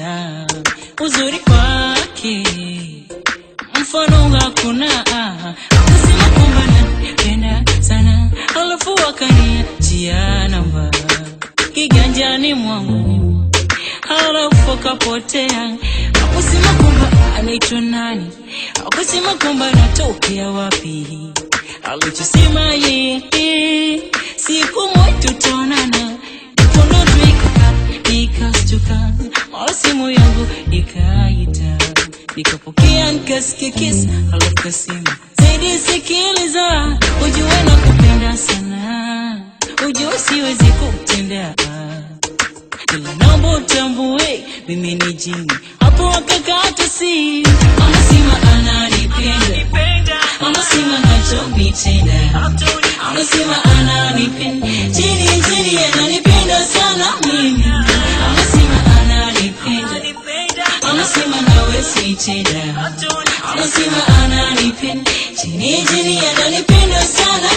sana uzuri wake, mfano hakuna. Akasema kwamba napenda sana, alafu akaniachia namba kiganjani mwangu, halafu akapotea. Hakusema kwamba anaitwa nani, hakusema kwamba anatokea wapi. Alichosema yeye, siku moja tutaonana. Nikastuka, mara simu yangu ikaita, nikapokea nikasikia kiss, halafu kasema zaidi sikiliza, ujue nakupenda sana, ujue siwezi kutendea, ila naomba utambue mimi ni jini. Hapo akakata simu, anasema ananipenda, anasema nachonitenda, anasema ananipenda, jini ananipenda sana mimi, anasema ananipenda, anasema nawe sitenda, anasema ananipenda, jini ananipenda sana.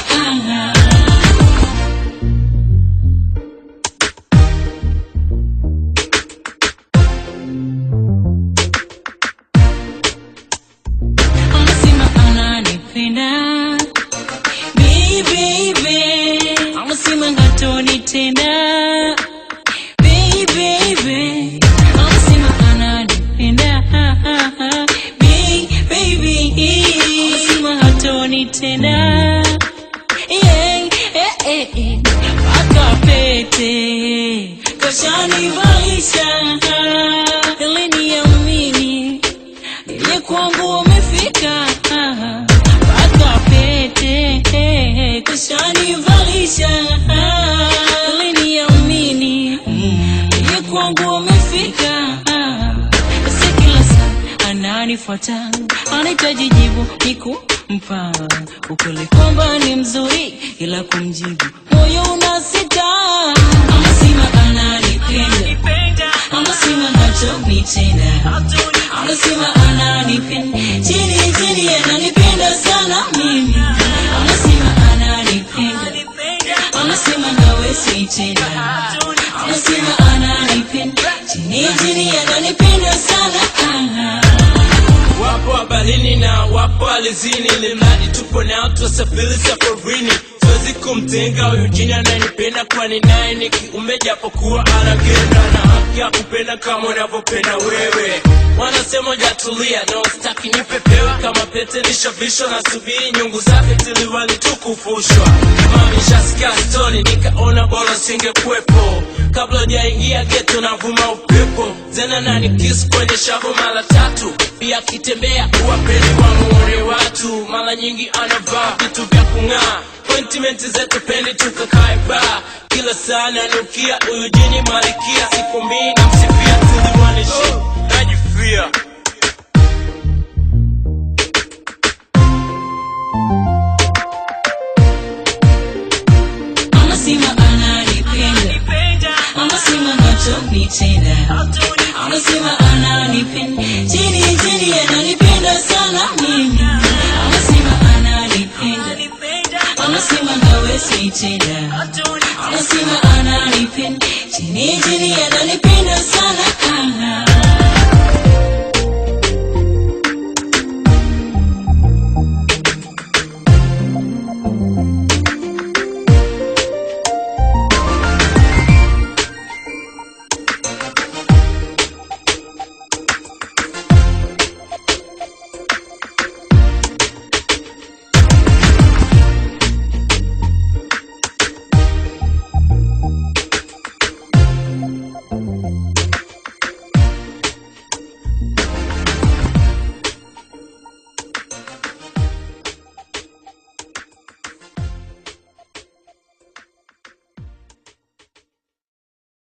Anasema ngatonitenda, baby, anasema ananipenda, baby, anasema hatonitenda, akapete kashanivalisha, ili niamini ile kwangu umefika, akapete kashanivalisha, ili niamini ile kwangu umefika. Basi kila saa ananifuata, anahitaji jibu nikumpa, ukweli kwamba ni mzuri ila kumjibu moyo unasita. Anasema ananipenda, anasema nachonitenda, anasema ananipenda, jini ananipenda sana mimi, anasema ananipenda, anasema nawe sitenda, anasema ananipenda, jini ananipenda sana. Wapo habarini na wapo alizini, limradi tupo nao tuwasafiri safarini. Siwezi kumtenga huyu jini ananipenda, kwani naye ni kiumbe japokuwa anagenda, na haki ya kupenda kama unavyopenda wewe. Wanasema jatulia, no staki nipepewa, kama pete nishavishwa, na subiri nyungu zake tiliwali tukufushwa. Mami shasikia story, nikaona bora singekuwepo, kabla hujaingia ghetto na vuma upepo. Zena nani kiss kwenye shavu mara tatu, pia kitembea uwapeli wa muone watu. Mara nyingi anavaa vitu vya kung'aa, appointment zetu pendi tukakae bar, kila saa nanukia huyu jini malikia. Siku mbili namsifia tiliwanishi najifia. Anasema ananipenda, anasema nachonitenda, anasema ananipenda, jini ananipenda sana mimi, anasema ananipenda, anasema nawe sitenda, anasema ananipenda, jini ananipenda sana.